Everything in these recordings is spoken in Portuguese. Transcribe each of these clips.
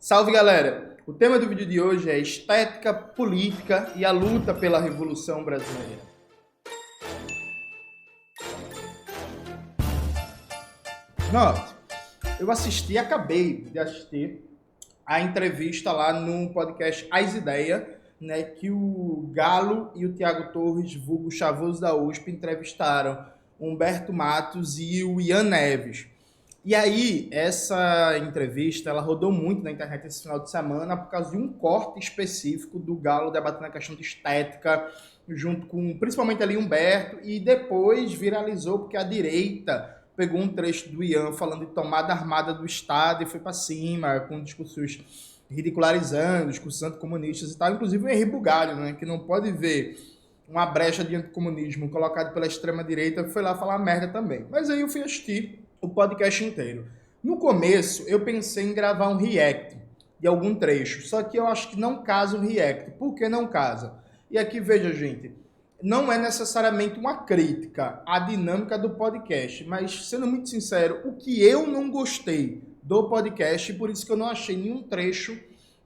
Salve, galera! O tema do vídeo de hoje é estética, política e a luta pela Revolução Brasileira. Note, acabei de assistir a entrevista lá no podcast As Ideias, né, que o Galo e o Thiago Torres, vulgo Chavoso da USP, entrevistaram o Humberto Matos e o Ian Neves. E aí, essa entrevista, ela rodou muito na internet esse final de semana por causa de um corte específico do Galo debatendo a questão de estética, junto com principalmente ali Humberto, e depois viralizou porque a direita pegou um trecho do Ian falando de tomada armada do Estado e foi para cima, com discursos ridicularizando, discursos anticomunistas e tal, inclusive o Henri Bugalho, né, que não pode ver uma brecha de anticomunismo colocado pela extrema-direita, foi lá falar merda também. Mas aí eu fui assistir o podcast inteiro. No começo, eu pensei em gravar um react de algum trecho, só que eu acho que não casa o react. Por que não casa? E aqui, veja, gente, não é necessariamente uma crítica à dinâmica do podcast, mas, sendo muito sincero, o que eu não gostei do podcast, por isso que eu não achei nenhum trecho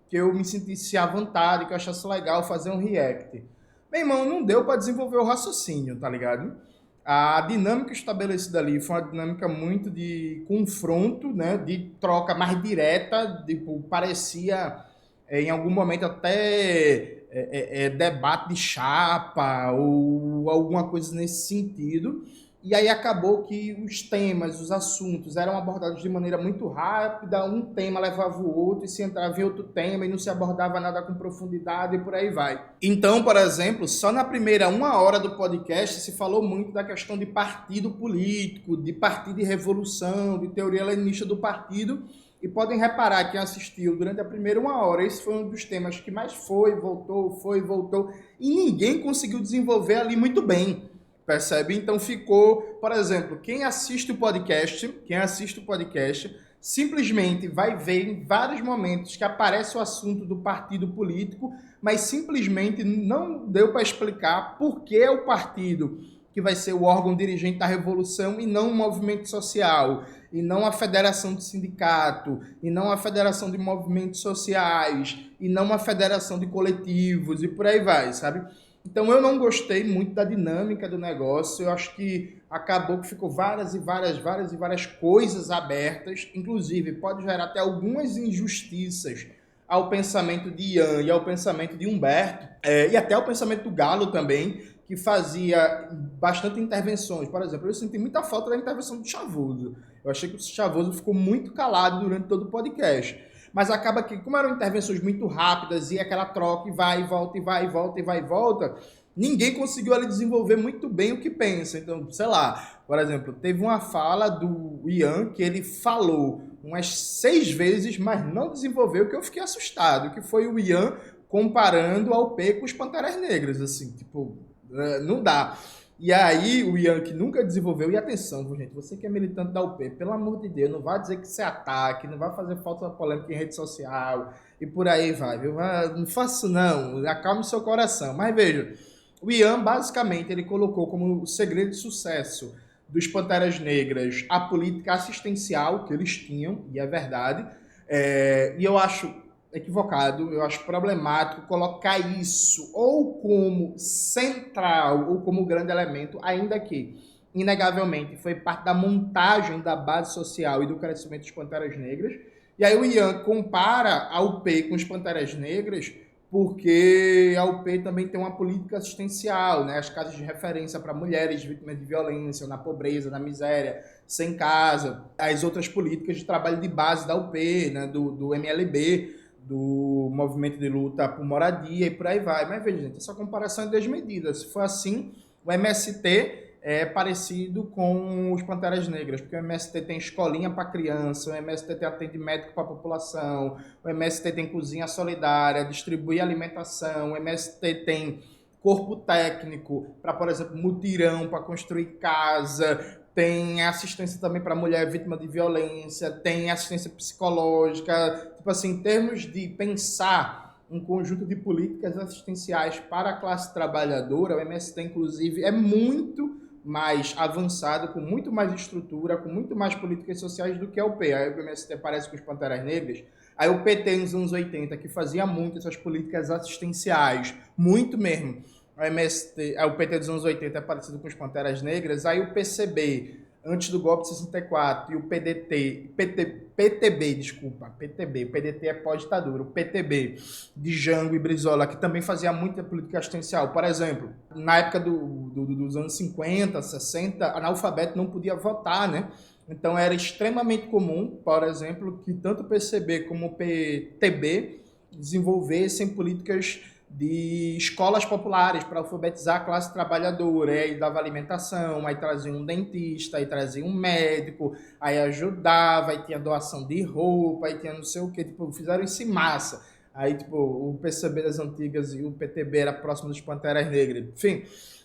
que eu me sentisse à vontade, que eu achasse legal fazer um react. Meu irmão, não deu para desenvolver o raciocínio, tá ligado? A dinâmica estabelecida ali foi uma dinâmica muito de confronto, né, de troca mais direta, tipo, parecia em algum momento até debate de chapa ou alguma coisa nesse sentido. E aí acabou que os temas, os assuntos eram abordados de maneira muito rápida, um tema levava o outro e se entrava em outro tema e não se abordava nada com profundidade e por aí vai. Então, por exemplo, só na primeira uma hora do podcast se falou muito da questão de partido político, de partido de revolução, de teoria leninista do partido. E podem reparar, quem assistiu durante a primeira uma hora, esse foi um dos temas que mais foi, voltou, e ninguém conseguiu desenvolver ali muito bem. Percebe? Então ficou, por exemplo, quem assiste o podcast, simplesmente vai ver em vários momentos que aparece o assunto do partido político, mas simplesmente não deu para explicar por que é o partido que vai ser o órgão dirigente da revolução e não o movimento social, e não a federação de sindicato, e não a federação de movimentos sociais, e não a federação de coletivos, e por aí vai, sabe? Então eu não gostei muito da dinâmica do negócio, eu acho que acabou que ficou várias coisas abertas, inclusive pode gerar até algumas injustiças ao pensamento de Ian e ao pensamento de Humberto, e até ao pensamento do Galo também, que fazia bastante intervenções. Por exemplo, eu senti muita falta da intervenção do Chavoso. Eu achei que o Chavoso ficou muito calado durante todo o podcast. Mas acaba que, como eram intervenções muito rápidas e aquela troca e vai e volta, e vai e volta, e vai e volta, ninguém conseguiu ali desenvolver muito bem o que pensa. Então, sei lá, por exemplo, teve uma fala do Ian que ele falou umas 6 vezes, mas não desenvolveu, que eu fiquei assustado, que foi o Ian comparando a UP com os Panteras Negras, assim, tipo, não dá. E aí, o Ian, que nunca desenvolveu, e atenção, gente, você que é militante da UP, pelo amor de Deus, não vai dizer que você é ataque, não vai fazer falta polêmica em rede social, e por aí vai, viu? Não faço não, acalme seu coração. Mas veja, o Ian, basicamente, ele colocou como segredo de sucesso dos Panteras Negras a política assistencial que eles tinham, e é verdade, e eu acho equivocado, eu acho problemático colocar isso ou como central ou como grande elemento, ainda que, inegavelmente, foi parte da montagem da base social e do crescimento dos Panteras Negras. E aí o Ian compara a UP com os Panteras Negras porque a UP também tem uma política assistencial, né? As casas de referência para mulheres vítimas de violência, na pobreza, na miséria, sem casa, as outras políticas de trabalho de base da UP, né? do MLB, do movimento de luta por moradia e por aí vai. Mas veja, gente, essa comparação é desmedida. Se for assim, o MST é parecido com os Panteras Negras, porque o MST tem escolinha para criança, o MST tem atendimento médico para a população, o MST tem cozinha solidária, distribui alimentação, o MST tem corpo técnico para, por exemplo, mutirão para construir casa, tem assistência também para mulher vítima de violência, tem assistência psicológica, tipo assim, em termos de pensar um conjunto de políticas assistenciais para a classe trabalhadora, o MST, inclusive, é muito mais avançado, com muito mais estrutura, com muito mais políticas sociais do que a UP. Aí o MST parece com os Panteras Negras, Aí o PT nos anos 80, que fazia muito essas políticas assistenciais, muito mesmo. O PT dos anos 80 é parecido com os Panteras Negras. Aí o PCB, antes do golpe de 64, e o PTB, desculpa, PTB, o PDT é pós-ditadura, o PTB de Jango e Brizola, que também fazia muita política assistencial. Por exemplo, na época dos anos 50, 60, analfabeto não podia votar, né? Então era extremamente comum, por exemplo, que tanto o PCB como o PTB desenvolvessem políticas de escolas populares para alfabetizar a classe trabalhadora. Aí dava alimentação, aí trazia um dentista, aí trazia um médico, aí ajudava, aí tinha doação de roupa, aí tinha não sei o que, tipo, fizeram isso em massa. Aí, tipo, o PCB das antigas e o PTB era próximo dos Panteras Negras. Enfim,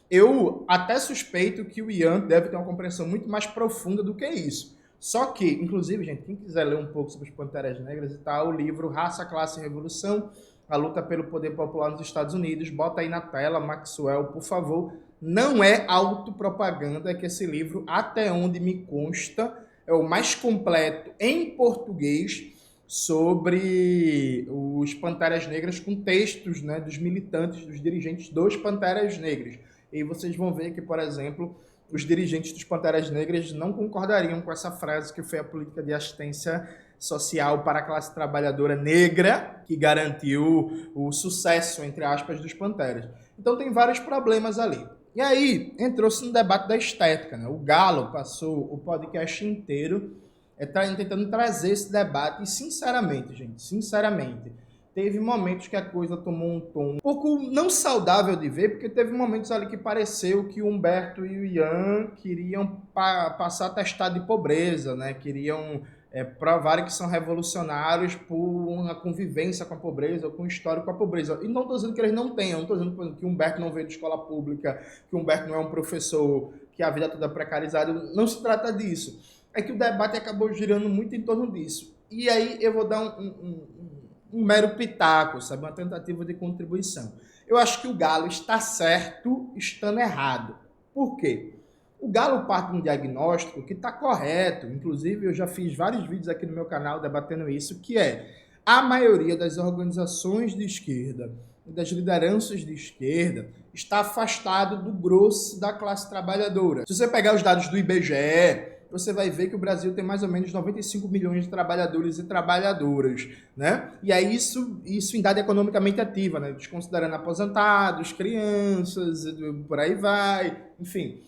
eu até suspeito que o Ian deve ter uma compreensão muito mais profunda do que isso. Só que, inclusive, gente, quem quiser ler um pouco sobre os Panteras Negras e tal, o livro Raça, Classe e Revolução, a luta pelo poder popular nos Estados Unidos, bota aí na tela, Maxwell, por favor. Não é autopropaganda, é que esse livro, até onde me consta, é o mais completo em português sobre os Panteras Negras, com textos, né, dos militantes, dos dirigentes dos Panteras Negras. E vocês vão ver que, por exemplo, os dirigentes dos Panteras Negras não concordariam com essa frase que foi a política de assistência social para a classe trabalhadora negra que garantiu o sucesso, entre aspas, dos Panteras. Então tem vários problemas ali. E aí entrou-se no debate da estética, né? O Galo passou o podcast inteiro tentando trazer esse debate e, sinceramente, gente, sinceramente, teve momentos que a coisa tomou um tom um pouco não saudável de ver, porque teve momentos ali que pareceu que o Humberto e o Ian queriam passar atestado de pobreza, né? Queriam provarem que são revolucionários por uma convivência com a pobreza ou com um histórico com a pobreza. E não estou dizendo que eles não tenham, não estou dizendo, por exemplo, que o Humberto não veio de escola pública, que o Humberto não é um professor, que a vida toda é precarizada. Não se trata disso. É que o debate acabou girando muito em torno disso. E aí eu vou dar um mero pitaco, sabe? Uma tentativa de contribuição. Eu acho que o Galo está certo, estando errado. Por quê? O Galo parte de um diagnóstico que está correto, inclusive eu já fiz vários vídeos aqui no meu canal debatendo isso, que é a maioria das organizações de esquerda e das lideranças de esquerda está afastado do grosso da classe trabalhadora. Se você pegar os dados do IBGE, você vai ver que o Brasil tem mais ou menos 95 milhões de trabalhadores e trabalhadoras, né? E aí isso em idade economicamente ativa, né? Desconsiderando aposentados, crianças, por aí vai, enfim.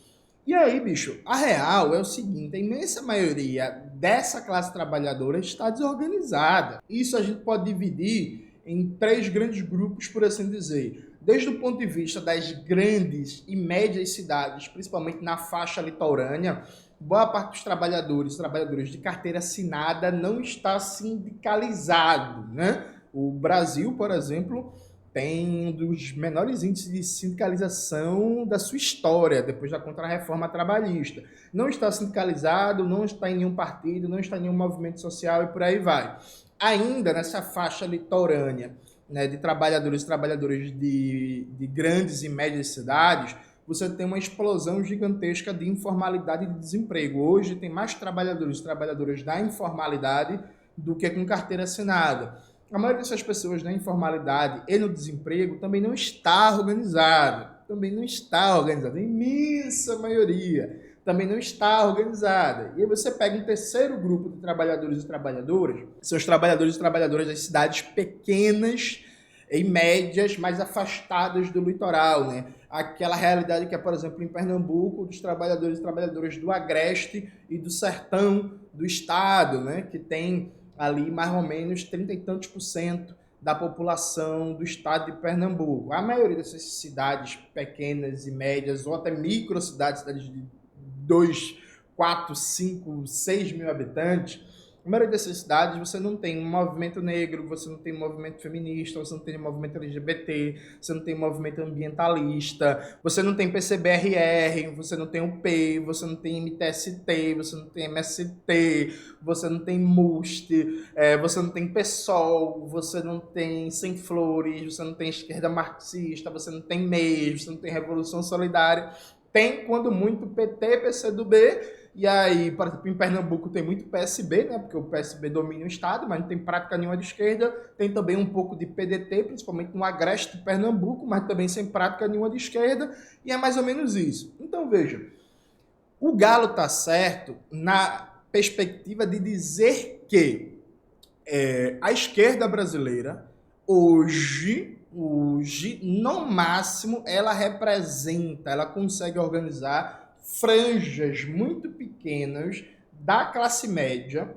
E aí, bicho, a real é o seguinte, a imensa maioria dessa classe trabalhadora está desorganizada. Isso a gente pode dividir em 3 grandes grupos, por assim dizer. Desde o ponto de vista das grandes e médias cidades, principalmente na faixa litorânea, boa parte dos trabalhadores de carteira assinada não está sindicalizado, né? O Brasil, por exemplo, tem um dos menores índices de sindicalização da sua história, depois da Contra-Reforma Trabalhista. Não está sindicalizado, não está em nenhum partido, não está em nenhum movimento social e por aí vai. Ainda nessa faixa litorânea, né, de trabalhadores e trabalhadoras de grandes e médias cidades, você tem uma explosão gigantesca de informalidade e de desemprego. Hoje tem mais trabalhadores e trabalhadoras da informalidade do que com carteira assinada. A maioria dessas pessoas na informalidade e no desemprego também não está organizada. A imensa maioria também não está organizada. E aí você pega um terceiro grupo de trabalhadores e trabalhadoras, são os trabalhadores e trabalhadoras das cidades pequenas e médias, mais afastadas do litoral, né? Aquela realidade que é, por exemplo, em Pernambuco, dos trabalhadores e trabalhadoras do agreste e do sertão do estado, né? Que tem ali mais ou menos 30 e tantos % da população do estado de Pernambuco. A maioria dessas cidades pequenas e médias, ou até microcidades, cidades de 2, 4, 5, 6 mil habitantes, na maioria dessas cidades você não tem um movimento negro, você não tem um movimento feminista, você não tem um movimento LGBT, você não tem um movimento ambientalista, você não tem PCBRR, você não tem UP, você não tem MTST, você não tem MST, você não tem MUST, você não tem PSOL, você não tem Sem Flores, você não tem esquerda marxista, você não tem MES, você não tem Revolução Solidária. Tem, quando muito, PT, PCdoB E aí, por exemplo, em Pernambuco tem muito PSB, né? Porque o PSB domina o estado, mas não tem prática nenhuma de esquerda. Tem também um pouco de PDT, principalmente no agreste de Pernambuco, mas também sem prática nenhuma de esquerda. E é mais ou menos isso. Então, veja, o Galo está certo na perspectiva de dizer que a esquerda brasileira, hoje, no máximo, ela representa, ela consegue organizar franjas muito pequenas da classe média,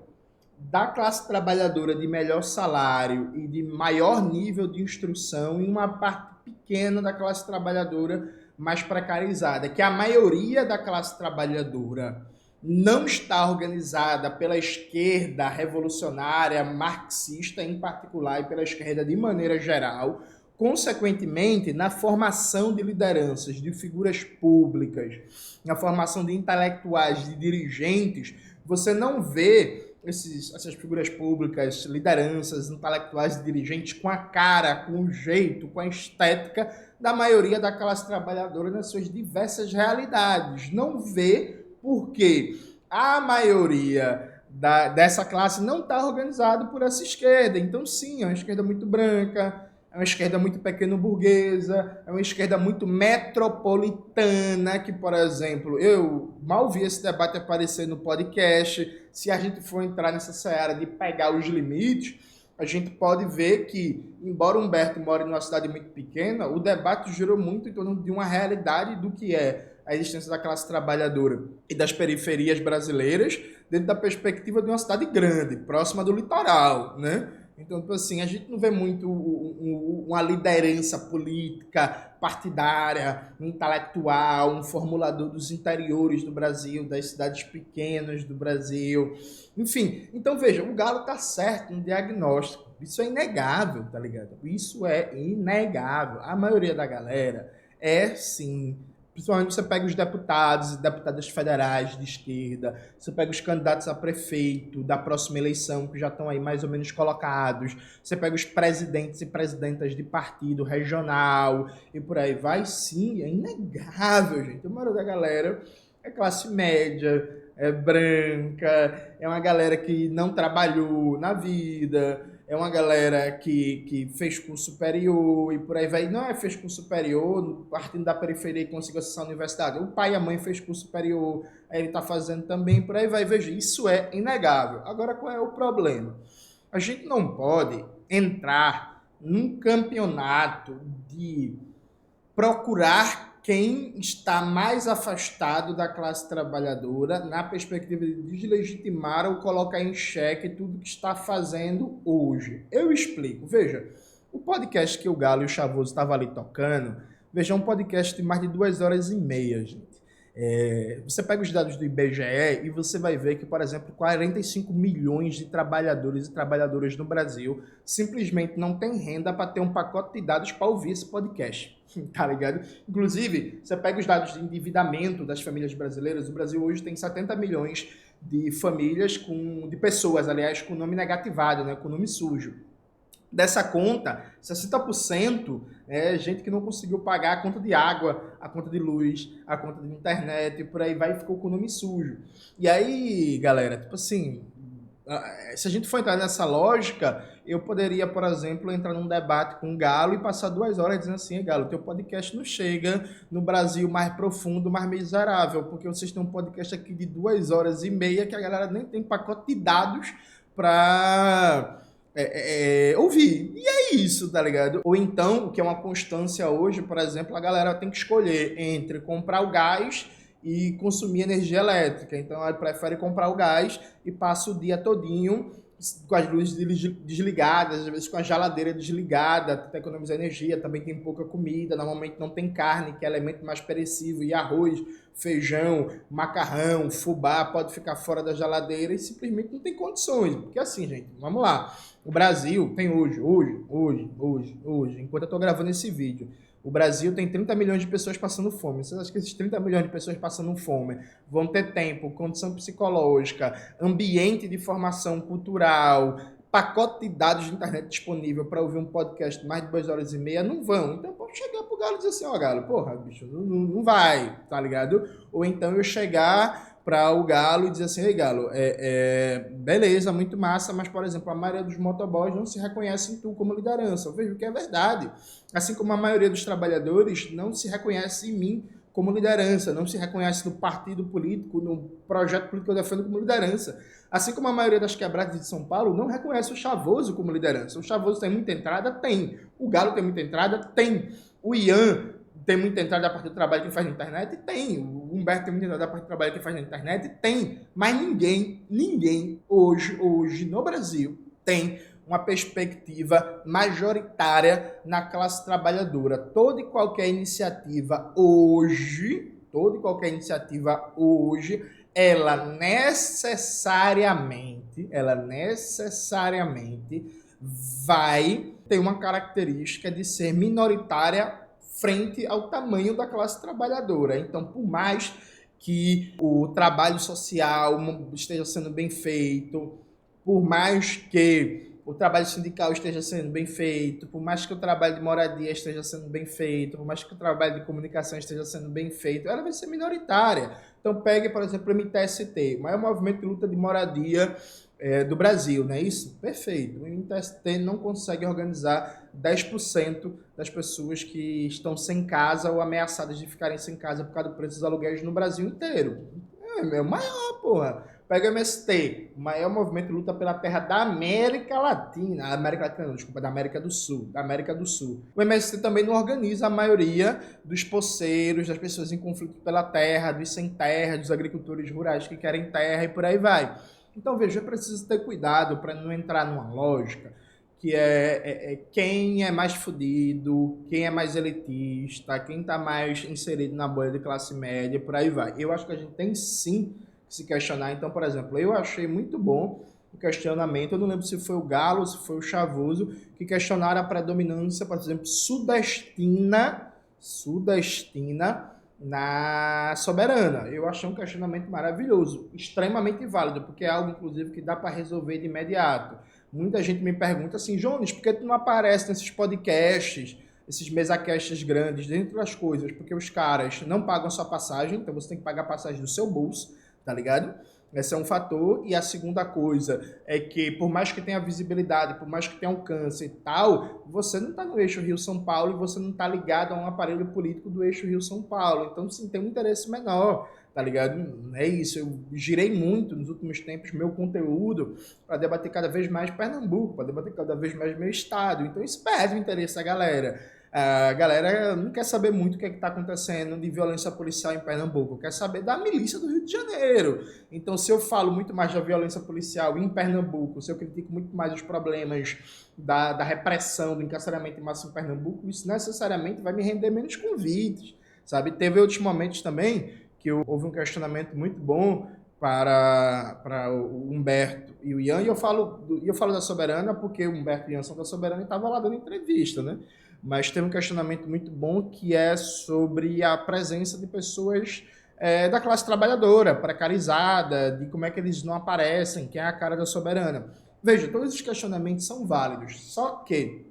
da classe trabalhadora de melhor salário e de maior nível de instrução e uma parte pequena da classe trabalhadora mais precarizada, que a maioria da classe trabalhadora não está organizada pela esquerda revolucionária, marxista em particular, e pela esquerda de maneira geral. Consequentemente, na formação de lideranças, de figuras públicas, na formação de intelectuais, de dirigentes, você não vê essas figuras públicas, lideranças, intelectuais e dirigentes com a cara, com o jeito, com a estética da maioria da classe trabalhadora nas suas diversas realidades. Não vê porque a maioria dessa classe não está organizada por essa esquerda. Então, sim, é uma esquerda muito branca, é uma esquerda muito pequeno-burguesa, é uma esquerda muito metropolitana, que, por exemplo, eu mal vi esse debate aparecer no podcast. Se a gente for entrar nessa seara de pegar os limites, a gente pode ver que, embora Humberto more numa cidade muito pequena, o debate girou muito em torno de uma realidade do que é a existência da classe trabalhadora e das periferias brasileiras dentro da perspectiva de uma cidade grande, próxima do litoral, né? Então, tipo assim, a gente não vê muito uma liderança política, partidária, intelectual, um formulador dos interiores do Brasil, das cidades pequenas do Brasil. Enfim, então veja, o Galo tá certo no diagnóstico. Isso é inegável, tá ligado? Isso é inegável. A maioria da galera é, sim. Principalmente você pega os deputados e deputadas federais de esquerda, você pega os candidatos a prefeito da próxima eleição, que já estão aí mais ou menos colocados, você pega os presidentes e presidentas de partido regional e por aí vai. Sim, é inegável, gente. A maioria da galera é classe média, é branca, é uma galera que não trabalhou na vida, é uma galera que fez curso superior e por aí vai. Não fez curso superior, partindo da periferia e conseguiu acessar a universidade. O pai e a mãe fez curso superior, aí ele está fazendo também, por aí vai. Veja, isso é inegável. Agora, qual é o problema? A gente não pode entrar num campeonato de procurar quem está mais afastado da classe trabalhadora na perspectiva de deslegitimar ou colocar em xeque tudo que está fazendo hoje. Eu explico. Veja, o podcast que o Galo e o Chavoso estavam ali tocando, veja, é um podcast de mais de 2 horas e meia, gente. Você pega os dados do IBGE e você vai ver que, por exemplo, 45 milhões de trabalhadores e trabalhadoras no Brasil simplesmente não têm renda para ter um pacote de dados para ouvir esse podcast, tá ligado? Inclusive, você pega os dados de endividamento das famílias brasileiras, o Brasil hoje tem 70 milhões de famílias, de pessoas, aliás, com nome negativado, né, com nome sujo. Dessa conta, 60% é gente que não conseguiu pagar a conta de água, a conta de luz, a conta de internet, e por aí vai, e ficou com o nome sujo. E aí, galera, tipo assim, se a gente for entrar nessa lógica, eu poderia, por exemplo, entrar num debate com o Galo e passar 2 horas dizendo assim: Galo, teu podcast não chega no Brasil mais profundo, mais miserável, porque vocês têm um podcast aqui de 2 horas e meia que a galera nem tem pacote de dados para ouvir. E é isso, tá ligado? Ou então, o que é uma constância hoje, por exemplo, a galera tem que escolher entre comprar o gás e consumir energia elétrica. Então, ela prefere comprar o gás e passa o dia todinho com as luzes desligadas, às vezes com a geladeira desligada, para economizar energia. Também tem pouca comida, normalmente não tem carne, que é elemento mais perecível, e arroz, feijão, macarrão, fubá pode ficar fora da geladeira e simplesmente não tem condições. Porque assim, gente, vamos lá. O Brasil tem hoje, enquanto eu estou gravando esse vídeo, o Brasil tem 30 milhões de pessoas passando fome. Vocês acham que esses 30 milhões de pessoas passando fome vão ter tempo, condição psicológica, ambiente de formação cultural, pacote de dados de internet disponível para ouvir um podcast de mais de 2 horas e meia? Não vão. Então pode chegar pro Galo e dizer assim: ó, Galo, porra, bicho, não vai, tá ligado? Ou então eu chegar para o Galo e dizer assim, ei Galo, beleza, muito massa, mas, por exemplo, a maioria dos motoboys não se reconhece em tu como liderança. Eu vejo que é verdade. Assim como a maioria dos trabalhadores não se reconhece em mim como liderança, não se reconhece no partido político, no projeto político que eu defendo como liderança. Assim como a maioria das quebradas de São Paulo não reconhece o Chavoso como liderança. O Chavoso tem muita entrada? Tem. O Galo tem muita entrada? Tem. O Ian tem muita entrada a partir do trabalho que faz na internet? Tem. O Humberto tem muita entrada a partir do trabalho que faz na internet? Tem. Mas ninguém hoje no Brasil tem uma perspectiva majoritária na classe trabalhadora. Toda e qualquer iniciativa hoje, ela necessariamente vai ter uma característica de ser minoritária frente ao tamanho da classe trabalhadora. Então, por mais que o trabalho social esteja sendo bem feito, por mais que o trabalho sindical esteja sendo bem feito, por mais que o trabalho de moradia esteja sendo bem feito, por mais que o trabalho de comunicação esteja sendo bem feito, ela vai ser minoritária. Então pegue, por exemplo, o MTST, o maior movimento de luta de moradia do Brasil, não é isso? Perfeito. O MTST não consegue organizar 10% das pessoas que estão sem casa ou ameaçadas de ficarem sem casa por causa do preço dos aluguéis no Brasil inteiro. É o maior, porra. Pega o MST, o maior movimento de luta pela terra da América Latina. Da América do Sul. O MST também não organiza a maioria dos poceiros, das pessoas em conflito pela terra, dos sem terra, dos agricultores rurais que querem terra e por aí vai. Então, veja, é preciso ter cuidado para não entrar numa lógica que quem é mais fudido, quem é mais elitista, quem está mais inserido na bolha de classe média, por aí vai. Eu acho que a gente tem sim que se questionar. Então, por exemplo, eu achei muito bom o questionamento, eu não lembro se foi o Galo, se foi o Chavoso, que questionaram a predominância, por exemplo, sudestina na Soberana. Eu achei um questionamento maravilhoso, extremamente válido, porque é algo, inclusive, que dá para resolver de imediato. Muita gente me pergunta assim, Jones, por que tu não aparece nesses podcasts, esses mesacasts grandes, dentre as coisas? Porque os caras não pagam a sua passagem, então você tem que pagar a passagem do seu bolso, tá ligado? Esse é um fator. E a segunda coisa é que, por mais que tenha visibilidade, por mais que tenha alcance e tal, você não está no eixo Rio-São Paulo e você não está ligado a um aparelho político do eixo Rio-São Paulo. Então, sim, tem um interesse menor, tá ligado? É isso. Eu girei muito nos últimos tempos meu conteúdo para debater cada vez mais Pernambuco, para debater cada vez mais meu estado. Então, isso perde o interesse da galera. A galera não quer saber muito o que está acontecendo de violência policial em Pernambuco, quer saber da milícia do Rio de Janeiro. Então, se eu falo muito mais da violência policial em Pernambuco, se eu critico muito mais os problemas da repressão, do encarceramento em massa em Pernambuco, isso necessariamente vai me render menos convites, sabe? Teve outros momentos também que houve um questionamento muito bom para o Humberto e o Ian, e eu falo da Soberana porque o Humberto e o Ian são da Soberana e estavam lá dando entrevista, né? Mas tem um questionamento muito bom que é sobre a presença de pessoas da classe trabalhadora, precarizada, de como é que eles não aparecem, quem é a cara da Soberana. Veja, todos esses questionamentos são válidos, só que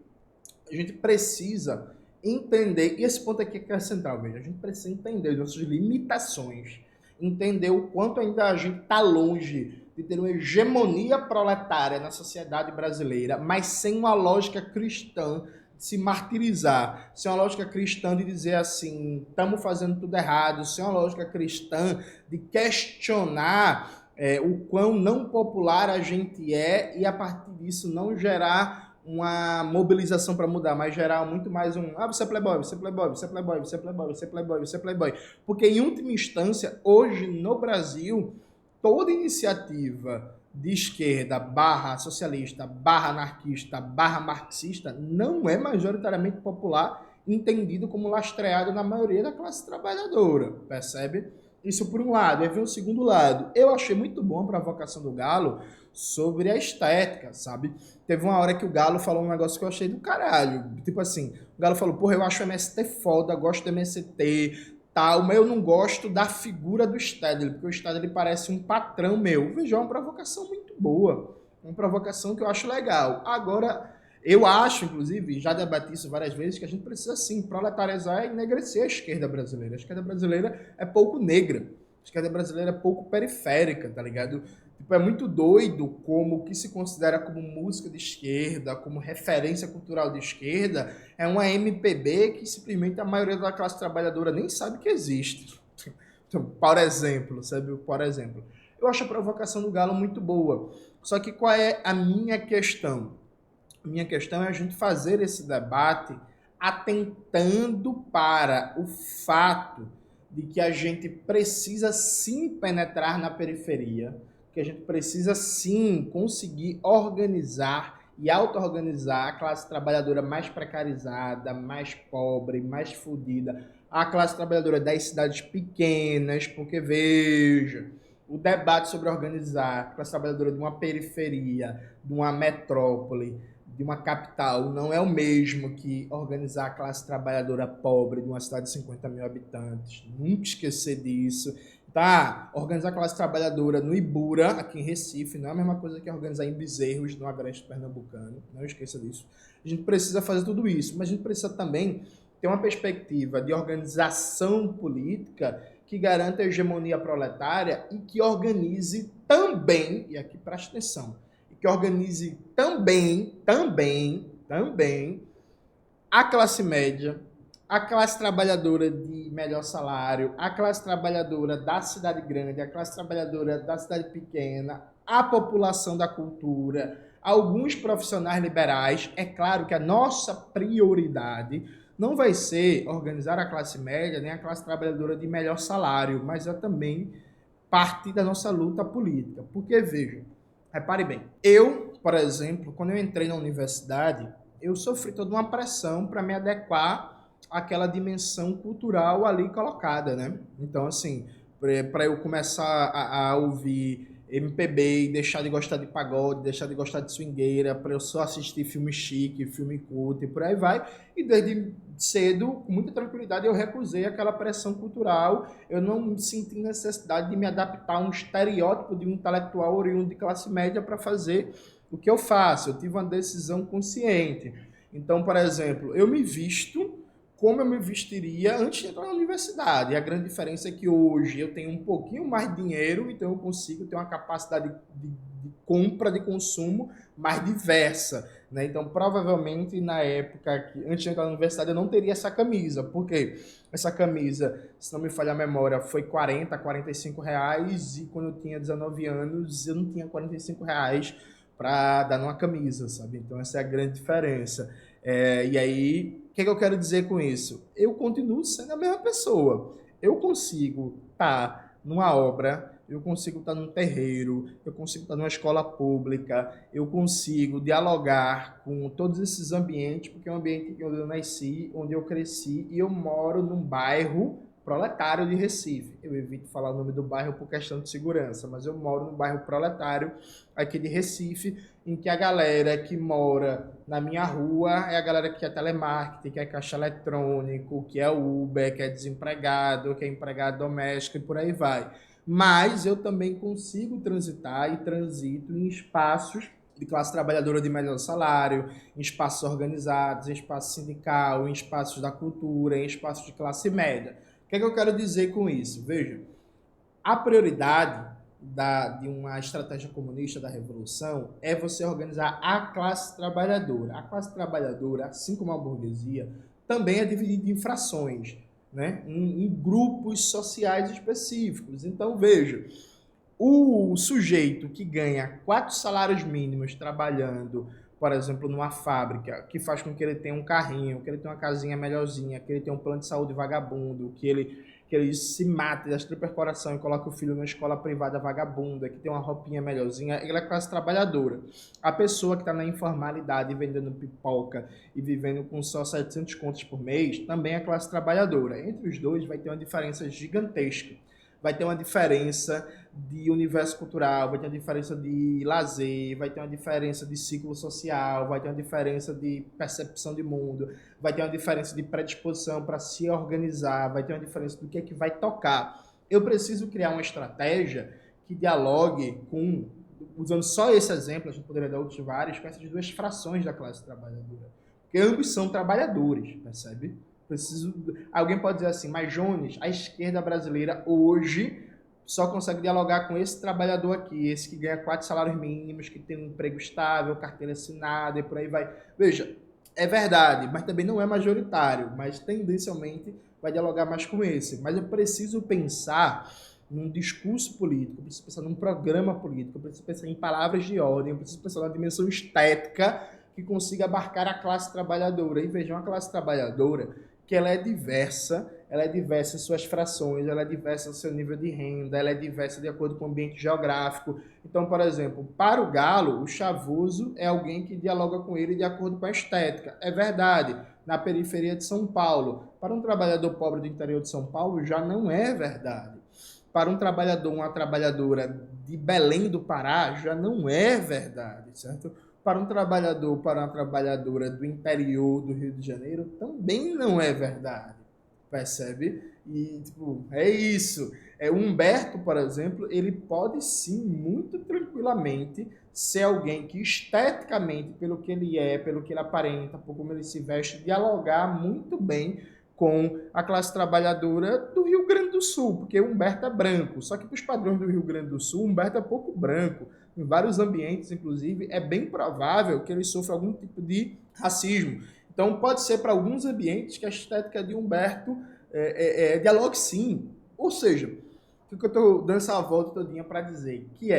a gente precisa entender, e esse ponto aqui que é central, veja, a gente precisa entender nossas limitações, entender o quanto ainda a gente está longe de ter uma hegemonia proletária na sociedade brasileira, mas sem uma lógica cristã se martirizar, sem uma lógica cristã de dizer assim, estamos fazendo tudo errado, sem uma lógica cristã de questionar o quão não popular a gente é e a partir disso não gerar uma mobilização para mudar, mas gerar muito mais você é playboy, você é playboy, você é playboy, você é playboy, você é playboy, você é playboy. Porque em última instância, hoje no Brasil, toda iniciativa de esquerda, barra socialista, barra anarquista, barra marxista, não é majoritariamente popular, entendido como lastreado na maioria da classe trabalhadora, percebe? Isso por um lado. Aí vem o segundo lado. Eu achei muito bom a provocação do Galo sobre a estética, sabe? Teve uma hora que o Galo falou um negócio que eu achei do caralho. Tipo assim, o Galo falou, porra, eu acho o MST foda, gosto do MST, tal, mas eu não gosto da figura do Stedley, porque o Stedley parece um patrão meu. Veja, é uma provocação muito boa, uma provocação que eu acho legal. Agora, eu acho, inclusive, já debati isso várias vezes, que a gente precisa, sim, proletarizar e enegrecer a esquerda brasileira. A esquerda brasileira é pouco negra. A esquerda brasileira é pouco periférica, tá ligado? Tipo, é muito doido como o que se considera como música de esquerda, como referência cultural de esquerda, é uma MPB que simplesmente a maioria da classe trabalhadora nem sabe que existe. Então, por exemplo, sabe? Por exemplo. Eu acho a provocação do Galo muito boa. Só que qual é a minha questão? A minha questão é a gente fazer esse debate atentando para o fato de que a gente precisa sim penetrar na periferia, que a gente precisa sim conseguir organizar e auto-organizar a classe trabalhadora mais precarizada, mais pobre, mais fodida, a classe trabalhadora das cidades pequenas, porque veja, o debate sobre organizar a classe trabalhadora de uma periferia, de uma metrópole, de uma capital, não é o mesmo que organizar a classe trabalhadora pobre de uma cidade de 50 mil habitantes. Nunca esquecer disso. Tá, organizar a classe trabalhadora no Ibura, aqui em Recife, não é a mesma coisa que organizar em Bezerros, no Agreste Pernambucano. Não esqueça disso. A gente precisa fazer tudo isso, mas a gente precisa também ter uma perspectiva de organização política que garanta a hegemonia proletária e que organize também, e aqui preste atenção, que organize também a classe média, a classe trabalhadora de melhor salário, a classe trabalhadora da cidade grande, a classe trabalhadora da cidade pequena, a população da cultura, alguns profissionais liberais. É claro que a nossa prioridade não vai ser organizar a classe média nem a classe trabalhadora de melhor salário, mas é também parte da nossa luta política. Porque, veja, repare bem, eu, por exemplo, quando eu entrei na universidade, eu sofri toda uma pressão para me adequar àquela dimensão cultural ali colocada, né? Então, assim, para eu começar a ouvir MPB e deixar de gostar de pagode, deixar de gostar de swingueira, para eu só assistir filme chique, filme culto e por aí vai. E desde cedo, com muita tranquilidade, eu recusei aquela pressão cultural. Eu não senti necessidade de me adaptar a um estereótipo de um intelectual oriundo de classe média para fazer o que eu faço. Eu tive uma decisão consciente. Então, por exemplo, eu me visto como eu me vestiria antes de entrar na universidade. E a grande diferença é que hoje eu tenho um pouquinho mais de dinheiro, então eu consigo ter uma capacidade de compra, de consumo mais diversa. Né? Então, provavelmente, na época, antes de entrar na universidade, eu não teria essa camisa. Por quê? Essa camisa, se não me falha a memória, foi 40, 45 reais, e quando eu tinha 19 anos, eu não tinha 45 reais para dar numa camisa, sabe? Então, essa é a grande diferença. E aí, o que eu quero dizer com isso? Eu continuo sendo a mesma pessoa. Eu consigo estar numa obra, eu consigo estar num terreiro, eu consigo estar numa escola pública, eu consigo dialogar com todos esses ambientes, porque é um ambiente onde eu nasci, onde eu cresci, e eu moro num bairro proletário de Recife. Eu evito falar o nome do bairro por questão de segurança, mas eu moro num bairro proletário aqui de Recife, em que a galera que mora na minha rua é a galera que é telemarketing, que é caixa eletrônico, que é Uber, que é desempregado, que é empregado doméstico e por aí vai. Mas eu também consigo transitar e transito em espaços de classe trabalhadora de melhor salário, em espaços organizados, em espaço sindical, em espaços da cultura, em espaços de classe média. O que é que eu quero dizer com isso? Veja, a prioridade de uma estratégia comunista da revolução é você organizar a classe trabalhadora. A classe trabalhadora, assim como a burguesia, também é dividida em frações, né? em grupos sociais específicos. Então, veja, o sujeito que ganha 4 salários mínimos trabalhando, por exemplo, numa fábrica, que faz com que ele tenha um carrinho, que ele tenha uma casinha melhorzinha, que ele tenha um plano de saúde vagabundo, que ele se mate das coração e coloque o filho numa escola privada vagabunda, que tem uma roupinha melhorzinha, ele é classe trabalhadora. A pessoa que está na informalidade vendendo pipoca e vivendo com só 700 contos por mês, também é classe trabalhadora. Entre os dois vai ter uma diferença gigantesca. Vai ter uma diferença de universo cultural, vai ter uma diferença de lazer, vai ter uma diferença de ciclo social, vai ter uma diferença de percepção de mundo, vai ter uma diferença de predisposição para se organizar, vai ter uma diferença do que vai tocar. Eu preciso criar uma estratégia que dialogue com, usando só esse exemplo, a gente poderia dar outros vários, com essas duas frações da classe trabalhadora. Porque ambos são trabalhadores, percebe? Alguém pode dizer assim, mas Jones, a esquerda brasileira hoje só consegue dialogar com esse trabalhador aqui, esse que ganha 4 salários mínimos, que tem um emprego estável, carteira assinada e por aí vai. Veja, é verdade, mas também não é majoritário, mas tendencialmente vai dialogar mais com esse. Mas eu preciso pensar num discurso político, eu preciso pensar num programa político, eu preciso pensar em palavras de ordem, eu preciso pensar na dimensão estética que consiga abarcar a classe trabalhadora. E vejam, a classe trabalhadora que ela é diversa em suas frações, ela é diversa no seu nível de renda, ela é diversa de acordo com o ambiente geográfico. Então, por exemplo, para o Galo, o chavoso é alguém que dialoga com ele de acordo com a estética. É verdade, na periferia de São Paulo. Para um trabalhador pobre do interior de São Paulo, já não é verdade. Para um trabalhador, uma trabalhadora de Belém do Pará, já não é verdade, certo? Para um trabalhador, para uma trabalhadora do interior do Rio de Janeiro, também não é verdade, percebe? E, tipo, é isso. O Humberto, por exemplo, ele pode sim, muito tranquilamente, ser alguém que esteticamente, pelo que ele é, pelo que ele aparenta, por como ele se veste, dialogar muito bem com a classe trabalhadora do Rio Grande do Sul, porque Humberto é branco, só que para os padrões do Rio Grande do Sul, Humberto é pouco branco. Em vários ambientes, inclusive, é bem provável que ele sofra algum tipo de racismo. Então, pode ser para alguns ambientes que a estética de Humberto dialogue sim. Ou seja, o que eu estou dando essa volta todinha para dizer? Que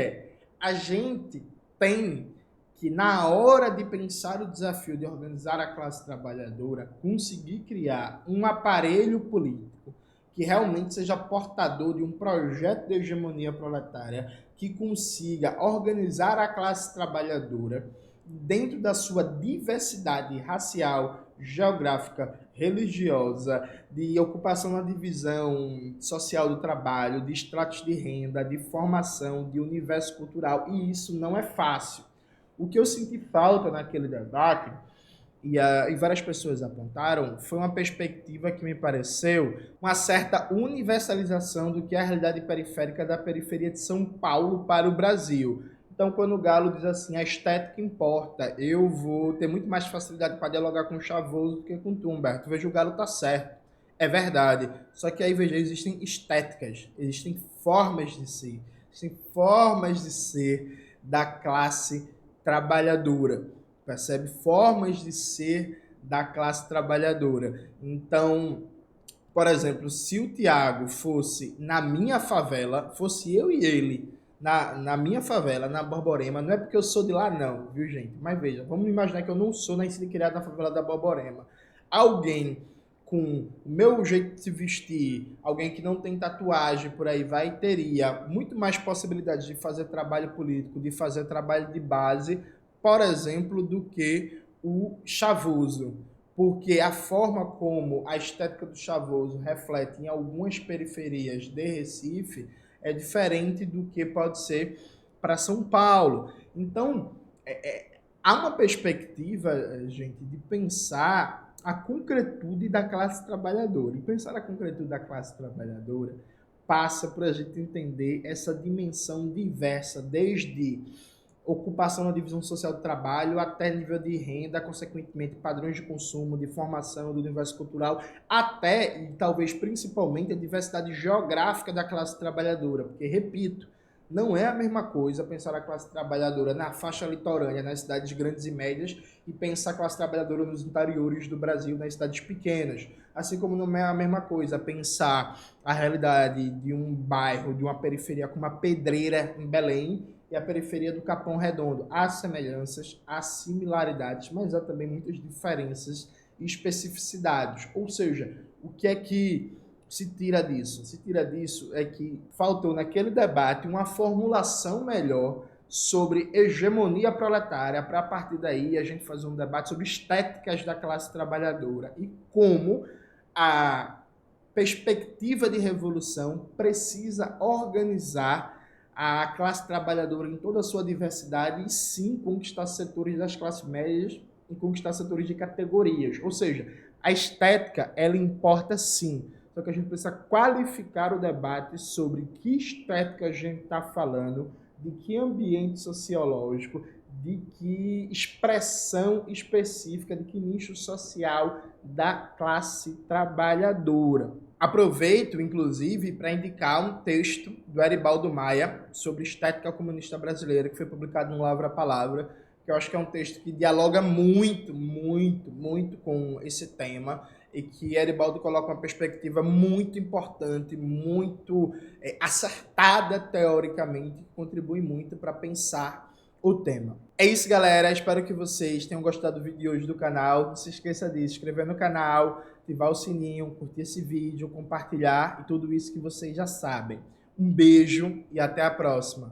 a gente tem que, na hora de pensar o desafio de organizar a classe trabalhadora, conseguir criar um aparelho político que realmente seja portador de um projeto de hegemonia proletária, que consiga organizar a classe trabalhadora dentro da sua diversidade racial, geográfica, religiosa, de ocupação na divisão social do trabalho, de estratos de renda, de formação, de universo cultural, e isso não é fácil. O que eu senti falta naquele debate, e várias pessoas apontaram, foi uma perspectiva que me pareceu uma certa universalização do que é a realidade periférica da periferia de São Paulo para o Brasil. Então, quando o Galo diz assim, a estética importa, eu vou ter muito mais facilidade para dialogar com o Chavoso do que com o Humberto. Veja, o Galo tá certo. É verdade. Só que aí, veja, existem estéticas, existem formas de ser da classe trabalhadora, percebe? Formas de ser da classe trabalhadora. Então, por exemplo, se o Tiago fosse na minha favela, fosse eu e ele na minha favela, na Borborema, não é porque eu sou de lá não, viu gente? Mas veja, vamos imaginar que eu não sou nascido e criado na favela da Borborema. Alguém com o meu jeito de se vestir, alguém que não tem tatuagem por aí vai, teria muito mais possibilidades de fazer trabalho político, de fazer trabalho de base, por exemplo, do que o Chavoso. Porque a forma como a estética do Chavoso reflete em algumas periferias de Recife é diferente do que pode ser para São Paulo. Então, há uma perspectiva, gente, de pensar a concretude da classe trabalhadora. E pensar a concretude da classe trabalhadora passa por a gente entender essa dimensão diversa, desde ocupação na divisão social do trabalho, até nível de renda, consequentemente padrões de consumo, de formação do universo cultural, até, e talvez principalmente, a diversidade geográfica da classe trabalhadora. Porque, repito, não é a mesma coisa pensar a classe trabalhadora na faixa litorânea, nas cidades grandes e médias, e pensar a classe trabalhadora nos interiores do Brasil, nas cidades pequenas. Assim como não é a mesma coisa pensar a realidade de um bairro, de uma periferia como a Pedreira, em Belém, e a periferia do Capão Redondo. Há semelhanças, há similaridades, mas há também muitas diferenças e especificidades. Ou seja, o que é que se tira disso? Se tira disso é que faltou naquele debate uma formulação melhor sobre hegemonia proletária, para a partir daí a gente fazer um debate sobre estéticas da classe trabalhadora e como a perspectiva de revolução precisa organizar a classe trabalhadora em toda a sua diversidade e sim conquistar setores das classes médias e conquistar setores de categorias. Ou seja, a estética, ela importa sim, só que a gente precisa qualificar o debate sobre que estética a gente está falando, de que ambiente sociológico, de que expressão específica, de que nicho social da classe trabalhadora. Aproveito, inclusive, para indicar um texto do Eribaldo Maia sobre estética comunista brasileira, que foi publicado no Lavra Palavra, que eu acho que é um texto que dialoga muito, muito, muito com esse tema e que Eribaldo coloca uma perspectiva muito importante, muito acertada teoricamente, que contribui muito para pensar o tema. É isso, galera. Espero que vocês tenham gostado do vídeo de hoje do canal. Não se esqueça de se inscrever no canal, ativar o sininho, curtir esse vídeo, compartilhar e tudo isso que vocês já sabem. Um beijo e até a próxima.